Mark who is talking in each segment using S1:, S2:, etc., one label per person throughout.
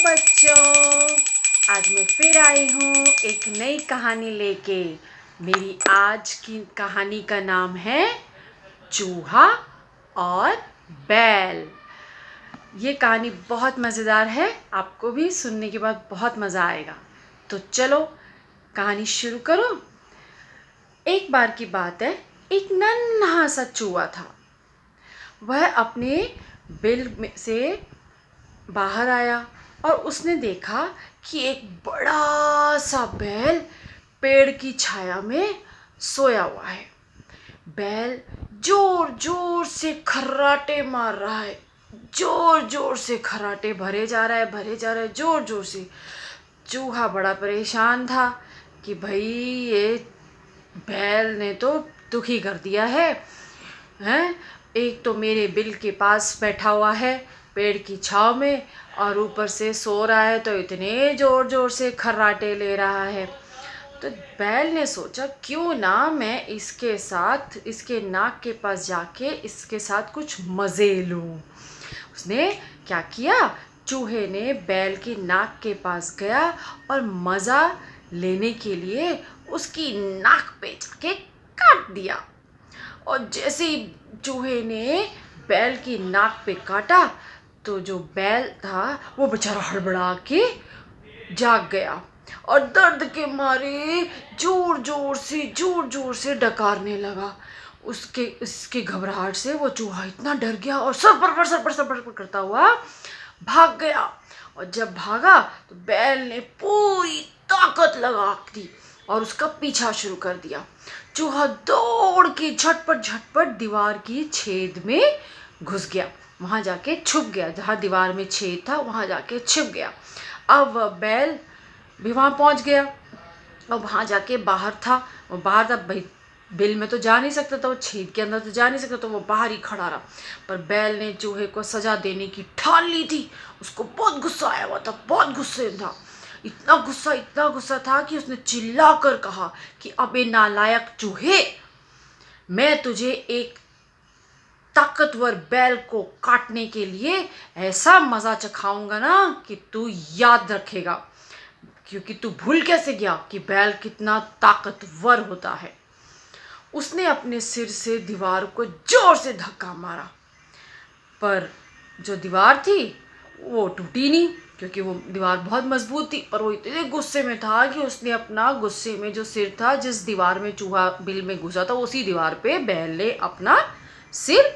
S1: बच्चों, आज मैं फिर आई हूँ एक नई कहानी लेके। मेरी आज की कहानी का नाम है चूहा और बैल। ये कहानी बहुत मज़ेदार है, आपको भी सुनने के बाद बहुत मज़ा आएगा। तो चलो कहानी शुरू करो। एक बार की बात है, एक नन्हा सा चूहा था। वह अपने बिल में से बाहर आया और उसने देखा कि एक बड़ा सा बैल पेड़ की छाया में सोया हुआ है। बैल जोर जोर से खर्राटे मार रहा है, जोर जोर से खर्राटे भरे जा रहा है जोर जोर से। चूहा बड़ा परेशान था कि भाई ये बैल ने तो दुखी कर दिया है, हैं? एक तो मेरे बिल के पास बैठा हुआ है पेड़ की छांव में, और ऊपर से सो रहा है तो इतने ज़ोर ज़ोर से खर्राटे ले रहा है। तो बैल ने सोचा क्यों ना मैं इसके साथ इसके नाक के पास जाके इसके साथ कुछ मज़े लूँ। उसने क्या किया, चूहे ने बैल की नाक के पास गया और मज़ा लेने के लिए उसकी नाक पे जाके काट दिया। और जैसे ही चूहे ने बैल की नाक पे काटा तो जो बैल था वो बेचारा हड़बड़ा के जाग गया और दर्द के मारे जोर जोर से डकारने लगा। उसके घबराहट से वो चूहा इतना डर गया और सर पर करता हुआ भाग गया। और जब भागा तो बैल ने पूरी ताकत लगा दी और उसका पीछा शुरू कर दिया। चूहा दौड़ के झटपट दीवार की छेद में घुस गया, वहां जाके छुप गया। जहां दीवार में छेद था वहां जाके छिप गया। अब वह बैल भी वहां पहुंच गया और वहां जाके बाहर था। वो बाहर था भाई, बिल में तो जा नहीं सकता था, वो छेद के अंदर तो जा नहीं सकता, तो वो बाहर ही खड़ा रहा। पर बैल ने चूहे को सजा देने की ठान ली थी। उसको बहुत गुस्सा आया हुआ था, बहुत गुस्से में था। इतना गुस्सा था कि उसने चिल्ला कर कहा कि अबे नालायक चूहे, मैं तुझे एक ताकतवर बैल को काटने के लिए ऐसा मजा चखाऊंगा ना कि तू याद रखेगा, क्योंकि तू भूल कैसे गया कि बैल कितना ताकतवर होता है। उसने अपने सिर से दीवार को जोर से धक्का मारा, पर जो दीवार थी वो टूटी नहीं, क्योंकि वो दीवार बहुत मजबूत थी। पर वो इतने गुस्से में था कि उसने अपना गुस्से में जो सिर था, जिस दीवार में चूहा बिल में घुसा था, उसी दीवार पे बैल ने अपना सिर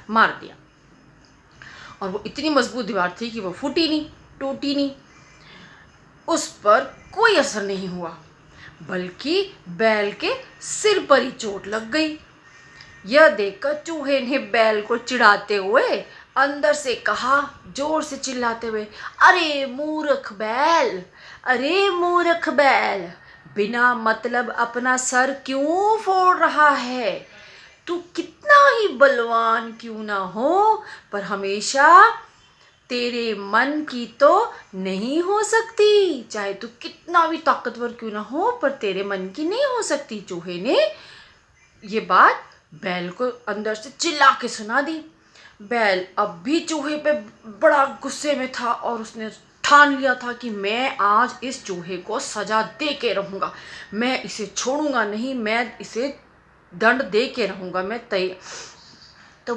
S1: मार दिया। और वो इतनी मजबूत दीवार थी कि वो फूटी नहीं, टूटी नहीं, उस पर कोई असर नहीं हुआ, बल्कि बैल के सिर पर ही चोट लग गई। यह देखकर चूहे ने बैल को चिढ़ाते हुए अंदर से कहा, जोर से चिल्लाते हुए, अरे मूर्ख बैल, अरे मूर्ख बैल, बिना मतलब अपना सर क्यों फोड़ रहा है? तू कितना ही बलवान क्यों ना हो, पर हमेशा तेरे मन की तो नहीं हो सकती। चाहे तू कितना भी ताकतवर क्यों ना हो, पर तेरे मन की नहीं हो सकती। चूहे ने ये बात बैल को अंदर से चिल्ला के सुना दी। बैल अब भी चूहे पे बड़ा गुस्से में था और उसने ठान लिया था कि मैं आज इस चूहे को सजा दे के रहूँगा, मैं इसे छोड़ूंगा नहीं, मैं इसे दंड दे के रहूँगा, मैं तय। तो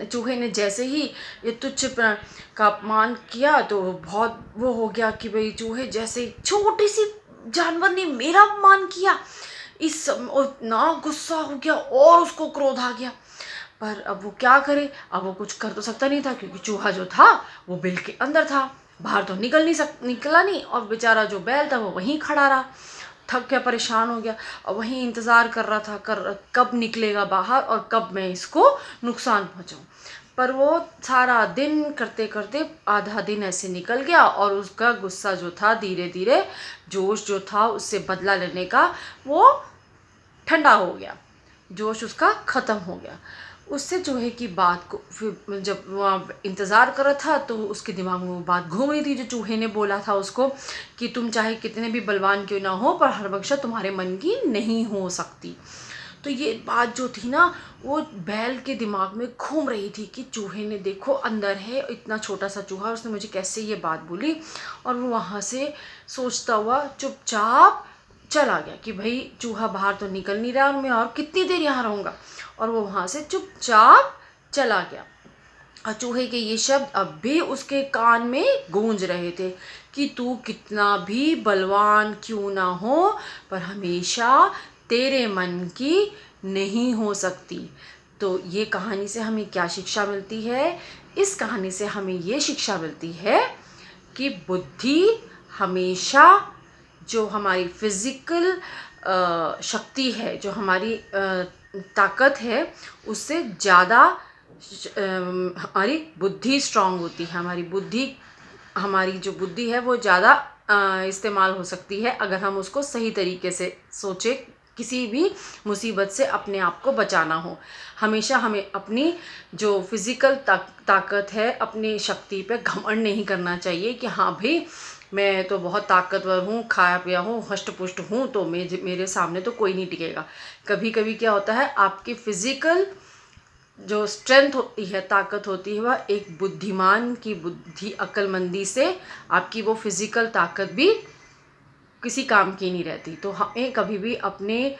S1: चूहे ने जैसे ही ये तुच्छ का अपमान किया तो बहुत वो हो गया कि भाई चूहे जैसे छोटी सी जानवर ने मेरा अपमान किया, इस इतना गुस्सा हो गया और उसको क्रोध आ गया। पर अब वो क्या करे, अब वो कुछ कर तो सकता नहीं था, क्योंकि चूहा जो था वो बिल के अंदर था, बाहर तो निकला नहीं। और बेचारा जो बैल था वो वहीं खड़ा रहा, थक गया, परेशान हो गया और वहीं इंतज़ार कर रहा था कब निकलेगा बाहर और कब मैं इसको नुकसान पहुंचाऊं। पर वो सारा दिन करते करते आधा दिन ऐसे निकल गया और उसका गुस्सा जो था, धीरे धीरे जोश जो था उससे बदला लेने का, वो ठंडा हो गया, जोश उसका ख़त्म हो गया। उससे चूहे की बात को फिर जब वहाँ इंतज़ार कर रहा था तो उसके दिमाग में वो बात घूम रही थी जो चूहे ने बोला था उसको कि तुम चाहे कितने भी बलवान क्यों ना हो, पर हर बख्शा तुम्हारे मन की नहीं हो सकती। तो ये बात जो थी ना वो बैल के दिमाग में घूम रही थी कि चूहे ने देखो अंदर है इतना छोटा सा चूहा, उसने मुझे कैसे ये बात बोली। और वो वहाँ से सोचता हुआ चुपचाप चला गया कि भाई चूहा बाहर तो निकल नहीं रहा और मैं और कितनी देर यहाँ रहूँगा। और वो वहाँ से चुपचाप चला गया। और चूहे के ये शब्द अब भी उसके कान में गूंज रहे थे कि तू कितना भी बलवान क्यों ना हो पर हमेशा तेरे मन की नहीं हो सकती। तो ये कहानी से हमें क्या शिक्षा मिलती है? इस कहानी से हमें ये शिक्षा मिलती है कि बुद्धि हमेशा जो हमारी फिज़िकल शक्ति है, जो हमारी ताकत है, उससे ज़्यादा हमारी बुद्धि स्ट्रांग होती है। हमारी जो बुद्धि है वो ज़्यादा इस्तेमाल हो सकती है अगर हम उसको सही तरीके से सोचें। किसी भी मुसीबत से अपने आप को बचाना हो, हमेशा हमें अपनी जो फिज़िकल ताकत है, अपनी शक्ति पे घमंड नहीं करना चाहिए कि हाँ भाई मैं तो बहुत ताकतवर हूँ, खाया पिया हूँ, हष्ट पुष्ट हूँ, तो मेरे सामने तो कोई नहीं टिकेगा। कभी कभी क्या होता है, आपकी फिज़िकल जो स्ट्रेंथ होती है, ताकत होती है, वह एक बुद्धिमान की बुद्धि अक्लमंदी से आपकी वो फिज़िकल ताकत भी किसी काम की नहीं रहती। तो हमें कभी भी अपने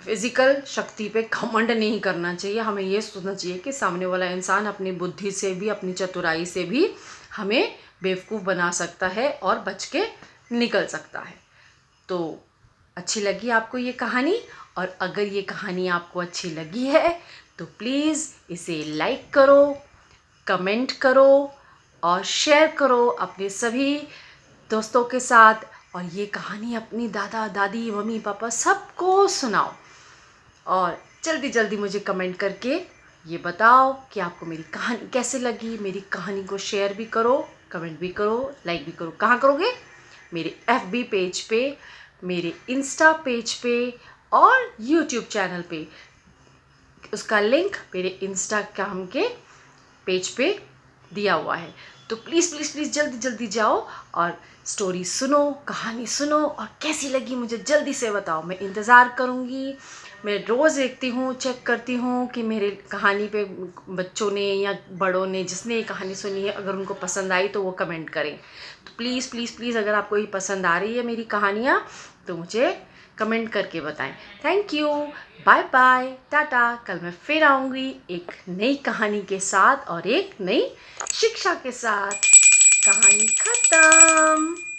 S1: फिज़िकल शक्ति पे घमंड नहीं करना चाहिए। हमें ये सोचना चाहिए कि सामने वाला इंसान अपनी बुद्धि से भी, अपनी चतुराई से भी हमें बेवकूफ़ बना सकता है और बच के निकल सकता है। तो अच्छी लगी आपको ये कहानी? और अगर ये कहानी आपको अच्छी लगी है तो प्लीज़ इसे लाइक करो, कमेंट करो और शेयर करो अपने सभी दोस्तों के साथ। और ये कहानी अपनी दादा दादी मम्मी पापा सबको सुनाओ। और जल्दी जल्दी मुझे कमेंट करके ये बताओ कि आपको मेरी कहानी कैसे लगी। मेरी कहानी को शेयर भी करो, कमेंट भी करो, लाइक भी करो। कहाँ करोगे? मेरे FB पेज पे, मेरे इंस्टा पेज पे और यूट्यूब चैनल पे। उसका लिंक मेरे इंस्टाग्राम के पेज पे दिया हुआ है। तो प्लीज़ प्लीज़ प्लीज़ जल्दी जल्दी जाओ और स्टोरी सुनो, कहानी सुनो और कैसी लगी मुझे जल्दी से बताओ। मैं इंतज़ार करूँगी। मैं रोज़ देखती हूँ, चेक करती हूँ कि मेरे कहानी पे बच्चों ने या बड़ों ने जिसने ये कहानी सुनी है, अगर उनको पसंद आई तो वो कमेंट करें। तो प्लीज़ प्लीज़ प्लीज़ अगर आपको ये पसंद आ रही है मेरी कहानियाँ तो मुझे कमेंट करके बताएं। Thank you, bye bye, tata. कल मैं फिर आऊँगी एक नई कहानी के साथ और एक नई शिक्षा के साथ। कहानी खत्म।